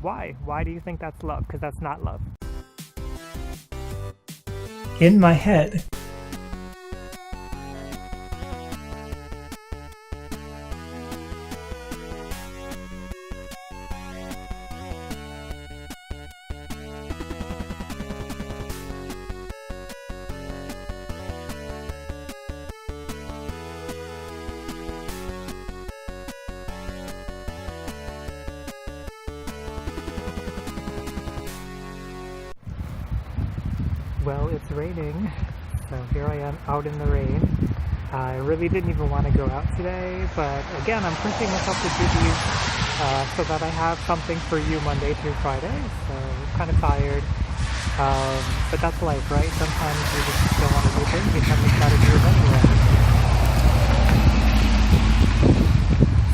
why? Why do you think that's love? Because that's not love. In my head. Well, it's raining, so here I am out in the rain. I really didn't even want to go out today, but again, I'm pushing myself to do these so that I have something for you Monday through Friday, so I'm kind of tired. But that's life, right? Sometimes you just don't want to do things, you kind of got to do it anyway.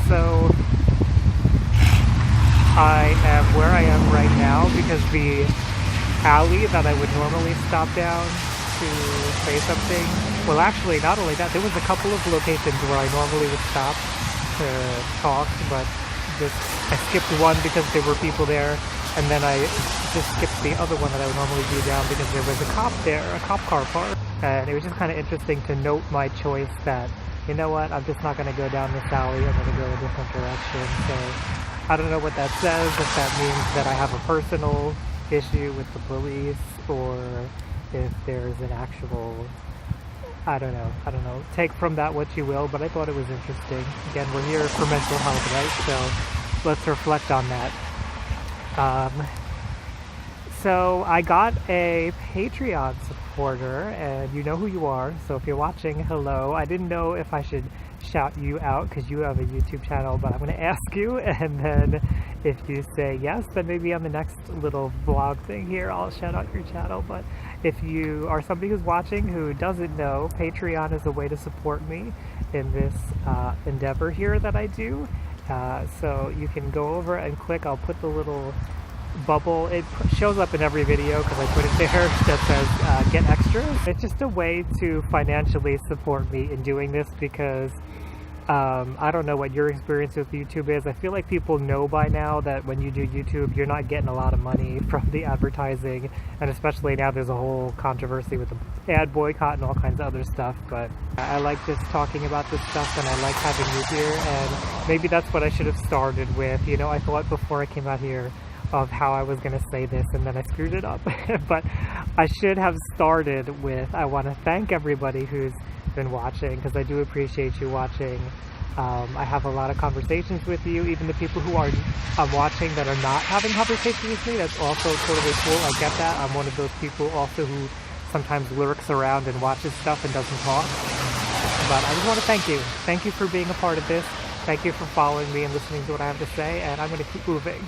So, I am where I am right now because the alley that I would normally stop down to say something, well actually not only that, there was a couple of locations where I normally would stop to talk, but I skipped one because there were people there, and then I just skipped the other one that I would normally do down because there was a cop there, a cop car park, and it was just kind of interesting to note my choice that, you know what, I'm just not going to go down this alley, I'm going to go a different direction. So I don't know what that says, if that means that I have a personal issue with the police, or if there's an actual, I don't know, take from that what you will, but I thought it was interesting. Again, we're here for mental health, right? So let's reflect on that. So I got a Patreon supporter, and you know who you are, so if you're watching, hello. I didn't know if I should shout you out because you have a YouTube channel, but I'm going to ask you, and then if you say yes, then maybe on the next little vlog thing here I'll shout out your channel. But if you are somebody who's watching who doesn't know, Patreon is a way to support me in this endeavor here that I do. So you can go over and click, I'll put the little bubble, it shows up in every video because I put it there, that says get extras. It's just a way to financially support me in doing this because I don't know what your experience with YouTube is. I feel like people know by now that when you do YouTube, you're not getting a lot of money from the advertising, and especially now there's a whole controversy with the ad boycott and all kinds of other stuff. But I like just talking about this stuff, and I like having you here, and maybe that's what I should have started with. You know, I thought before I came out here of how I was going to say this, and then I screwed it up. But I should have started with, I want to thank everybody who's been watching, because I do appreciate you watching. I have a lot of conversations with you, even the people who are watching that are not having conversations with me. That's also totally cool. I get that. I'm one of those people also who sometimes lurks around and watches stuff and doesn't talk. But I just want to thank you. Thank you for being a part of this. Thank you for following me and listening to what I have to say, and I'm going to keep moving.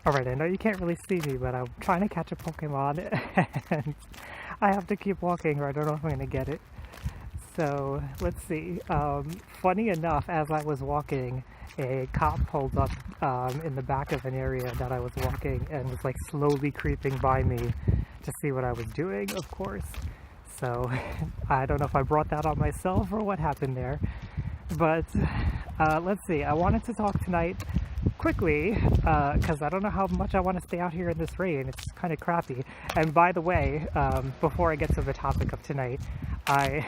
Alright, I know you can't really see me, but I'm trying to catch a Pokemon, and I have to keep walking or I don't know if I'm going to get it. So, let's see. Funny enough, as I was walking, a cop pulled up in the back of an area that I was walking and was like slowly creeping by me to see what I was doing, of course. So, I don't know if I brought that on myself or what happened there. But, let's see. I wanted to talk tonight quickly, because I don't know how much I want to stay out here in this rain. It's kind of crappy. And by the way, before I get to the topic of tonight, I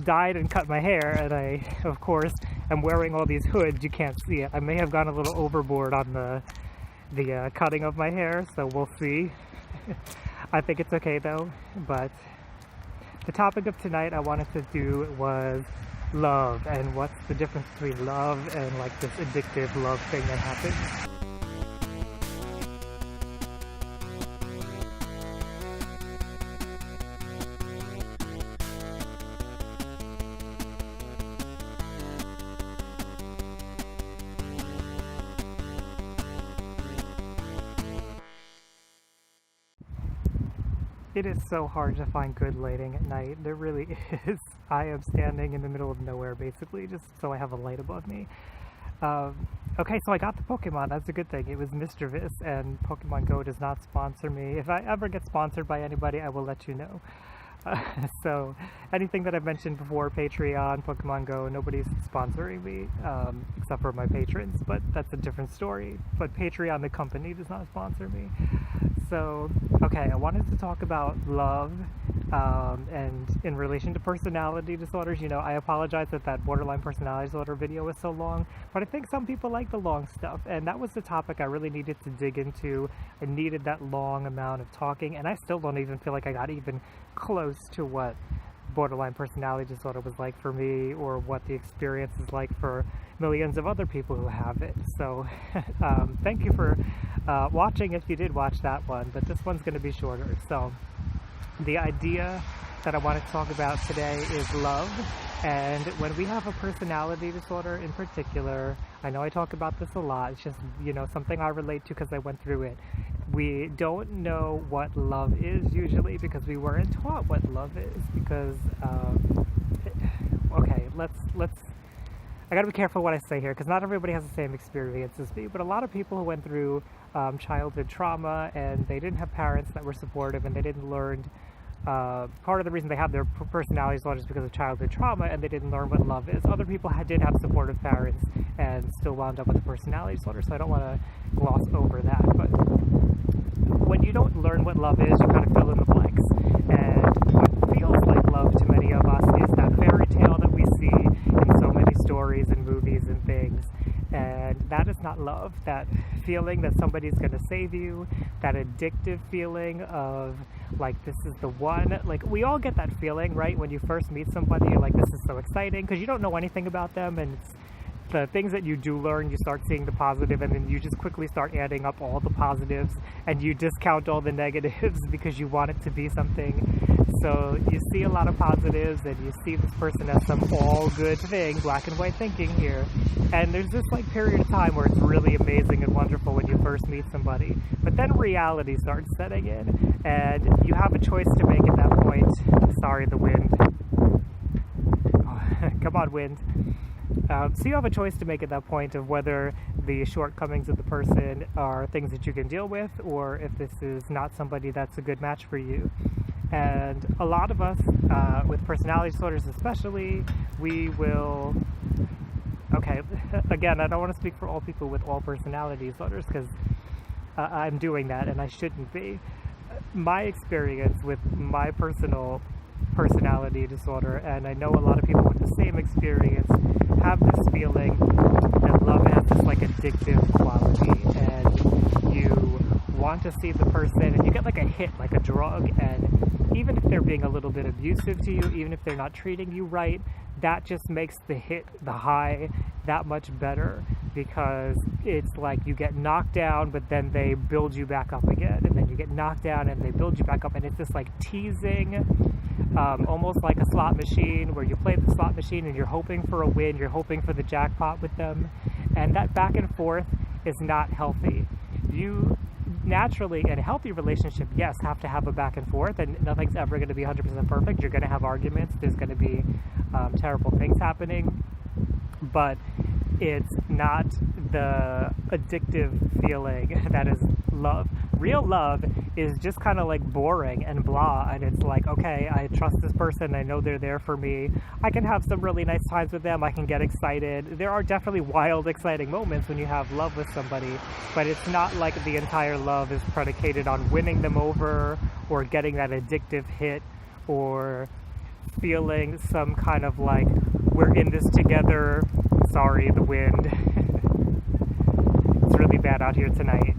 dyed and cut my hair, and I, of course, am wearing all these hoods. You can't see it. I may have gone a little overboard on the cutting of my hair, so we'll see. I think it's okay though. But the topic of tonight I wanted to do was love, and what's the difference between love and like this addictive love thing that happens. It is so hard to find good lighting at night. There really is. I am standing in the middle of nowhere basically, just so I have a light above me. Okay, so I got the Pokemon. That's a good thing. It was mischievous, and Pokemon Go does not sponsor me. If I ever get sponsored by anybody, I will let you know. So anything that I've mentioned before, Patreon, Pokemon Go, nobody's sponsoring me, except for my patrons, but that's a different story. But Patreon, the company, does not sponsor me. So, okay, I wanted to talk about love, and in relation to personality disorders. You know, I apologize that that borderline personality disorder video was so long, but I think some people like the long stuff, and that was the topic I really needed to dig into. I needed that long amount of talking, and I still don't even feel like I got even close to what borderline personality disorder was like for me, or what the experience is like for millions of other people who have it. So thank you for watching if you did watch that one, but this one's going to be shorter. So the idea that I want to talk about today is love. And when we have a personality disorder in particular, I know I talk about this a lot, it's just, you know, something I relate to because I went through it. We don't know what love is usually because we weren't taught what love is, because okay, I gotta be careful what I say here, because not everybody has the same experience as me, but a lot of people who went through childhood trauma, and they didn't have parents that were supportive, and they didn't learn, part of the reason they have their personality disorders is because of childhood trauma, and they didn't learn what love is. Other people did have supportive parents and still wound up with a personality disorder, so I don't want to gloss over that. But when you don't learn what love is, you kind of fill in the blanks. And what feels like love to many of us is that fairy tale that we see in so many stories and movies and things. And that is not love. That feeling that somebody's going to save you, that addictive feeling of, like, this is the one. Like, we all get that feeling, right? When you first meet somebody, you're like, this is so exciting, because you don't know anything about them, and it's the things that you do learn, you start seeing the positive, and then you just quickly start adding up all the positives, and you discount all the negatives because you want it to be something. So you see a lot of positives, and you see this person as some all good thing, black and white thinking here. And there's this like period of time where it's really amazing and wonderful when you first meet somebody. But then reality starts setting in, and you have a choice to make at that point. Sorry, the wind. Oh, come on, wind. So you have a choice to make at that point of whether the shortcomings of the person are things that you can deal with, or if this is not somebody that's a good match for you. And a lot of us, with personality disorders especially, we will... Okay, again, I don't want to speak for all people with all personality disorders, because I'm doing that and I shouldn't be. My experience with my personal personality disorder, and I know a lot of people with the same experience, have this feeling that love has this like addictive quality, and you want to see the person, and you get like a hit, like a drug, and even if they're being a little bit abusive to you, even if they're not treating you right, that just makes the hit, the high, that much better, because it's like you get knocked down, but then they build you back up again, and then you get knocked down and they build you back up, and it's this like teasing, almost like a slot machine, where you play the slot machine and you're hoping for a win, you're hoping for the jackpot with them, and that back and forth is not healthy. You naturally, in a healthy relationship, yes, have to have a back and forth, and nothing's ever going to be 100% perfect. You're going to have arguments, there's going to be terrible things happening, but it's not the addictive feeling that is love. Real love is just kind of like boring and blah, and it's like, okay, I trust this person, I know they're there for me, I can have some really nice times with them, I can get excited. There are definitely wild, exciting moments when you have love with somebody, but it's not like the entire love is predicated on winning them over, or getting that addictive hit, or feeling some kind of like, we're in this together. Sorry, the wind. It's really bad out here tonight.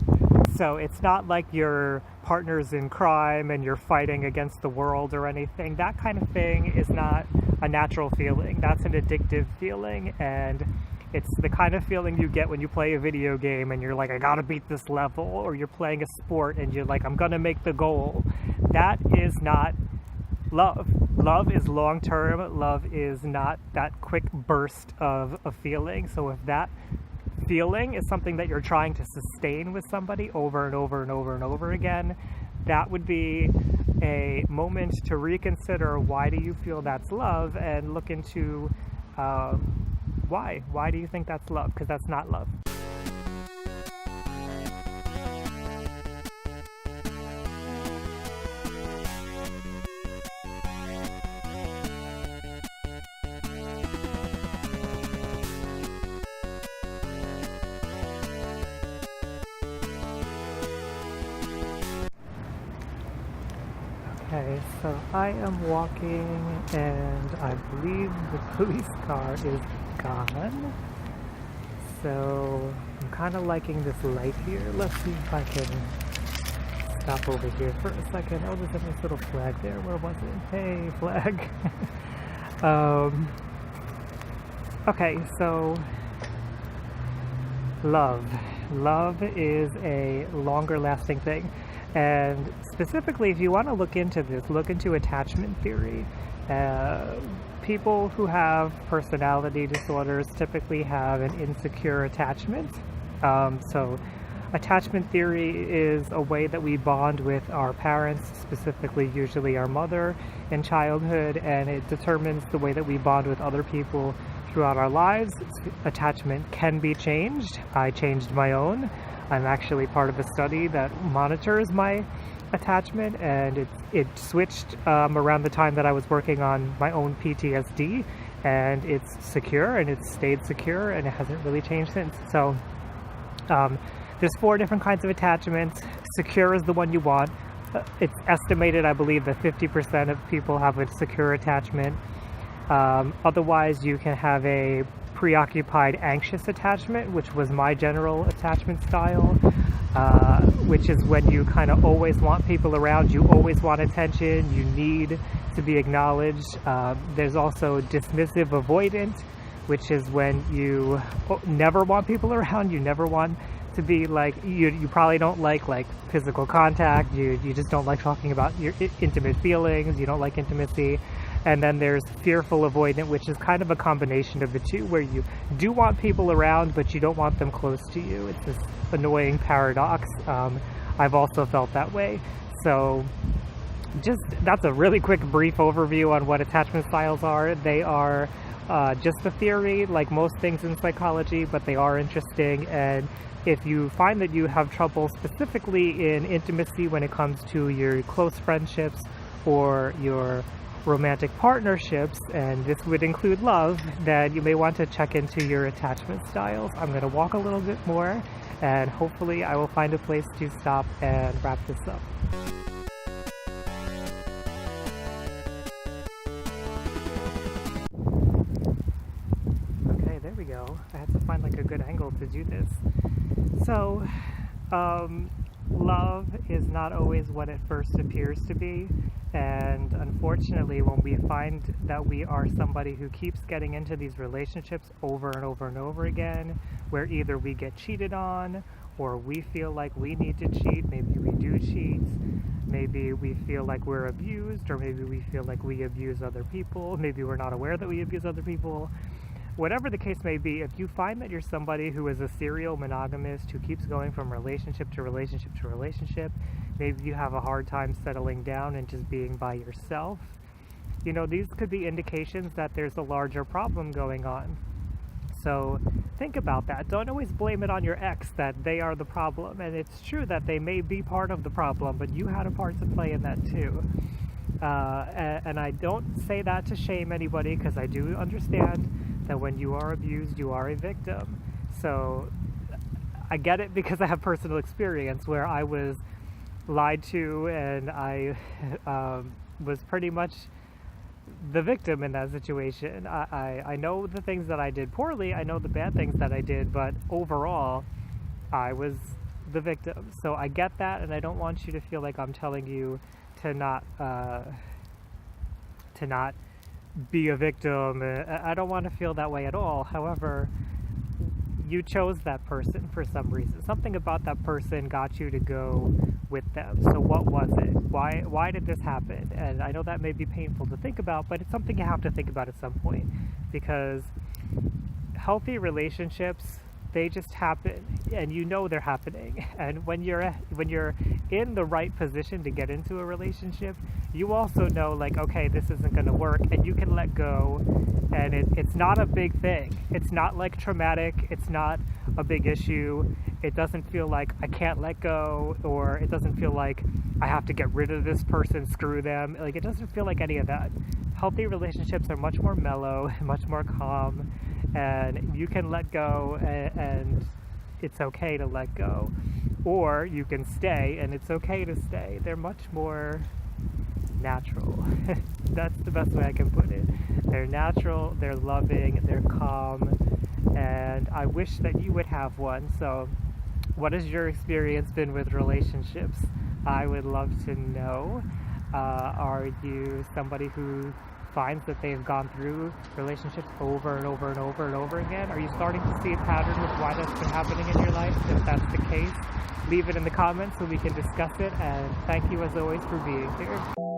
So it's not like your partner's in crime and you're fighting against the world or anything. That kind of thing is not a natural feeling. That's an addictive feeling, and it's the kind of feeling you get when you play a video game and you're like, I gotta beat this level, or you're playing a sport and you're like, I'm gonna make the goal. That is not love. Love is long-term. Love is not that quick burst of a feeling. So if that feeling is something that you're trying to sustain with somebody over and over and over and over again, that would be a moment to reconsider, why do you feel that's love, and look into why? Why do you think that's love? Because that's not love. Okay, so I am walking and I believe the police car is gone. So I'm kind of liking this light here. Let's see if I can stop over here for a second. Oh, there's a nice little flag there. Where was it? Hey, flag. Okay, so love. Love is a longer lasting thing. And specifically, if you want to look into this, look into attachment theory. People who have personality disorders typically have an insecure attachment. So attachment theory is a way that we bond with our parents, specifically usually our mother in childhood, and it determines the way that we bond with other people throughout our lives. Attachment can be changed. I changed my own. I'm actually part of a study that monitors my attachment, and it switched around the time that I was working on my own PTSD, and it's secure and it's stayed secure and it hasn't really changed since. So there's 4 different kinds of attachments. Secure is the one you want. It's estimated, I believe, that 50% of people have a secure attachment. Otherwise, you can have a preoccupied anxious attachment, which was my general attachment style, which is when you kind of always want people around, you always want attention, you need to be acknowledged. There's also dismissive avoidant, which is when you never want people around, you never want to be like, you probably don't like physical contact, you just don't like talking about your intimate feelings, you don't like intimacy. And then there's fearful avoidant, which is kind of a combination of the two, where you do want people around, but you don't want them close to you. It's this annoying paradox. I've also felt that way. So that's a really quick brief overview on what attachment styles are. They are just a theory, like most things in psychology, but they are interesting. And if you find that you have trouble specifically in intimacy when it comes to your close friendships or your romantic partnerships, and this would include love, then you may want to check into your attachment styles. I'm going to walk a little bit more, and hopefully I will find a place to stop and wrap this up. Okay, there we go. I had to find a good angle to do this. So, love is not always what it first appears to be. And unfortunately, when we find that we are somebody who keeps getting into these relationships over and over and over again, where either we get cheated on, or we feel like we need to cheat, maybe we do cheat, maybe we feel like we're abused, or maybe we feel like we abuse other people, maybe we're not aware that we abuse other people. Whatever the case may be, if you find that you're somebody who is a serial monogamist who keeps going from relationship to relationship to relationship, maybe you have a hard time settling down and just being by yourself, these could be indications that there's a larger problem going on. So think about that. Don't always blame it on your ex that they are the problem. And it's true that they may be part of the problem, but you had a part to play in that too. And I don't say that to shame anybody, because I do understand that when you are abused, you are a victim. So I get it, because I have personal experience where I was lied to, and I was pretty much the victim in that situation. I know the things that I did poorly, I know the bad things that I did, but overall, I was the victim. So I get that, and I don't want you to feel like I'm telling you to not be a victim. I don't want to feel that way at all. However, you chose that person for some reason. Something about that person got you to go with them. So what was it? Why did this happen? And I know that may be painful to think about, but it's something you have to think about at some point, because healthy relationships They just happen, and you know they're happening. And when you're in the right position to get into a relationship, you also know, like, okay, this isn't going to work, and you can let go. And it's not a big thing. It's not like traumatic. It's not a big issue. It doesn't feel like I can't let go, or it doesn't feel like I have to get rid of this person, screw them. Like, it doesn't feel like any of that. Healthy relationships are much more mellow, much more calm, and you can let go, and it's okay to let go. Or you can stay, and it's okay to stay. They're much more natural. That's the best way I can put it. They're natural, they're loving, they're calm, and I wish that you would have one. So what has your experience been with relationships? I would love to know. Are you somebody who finds that they've gone through relationships over and over and over and over again? Are you starting to see a pattern with why that's been happening in your life? If that's the case, leave it in the comments so we can discuss it, and thank you as always for being here.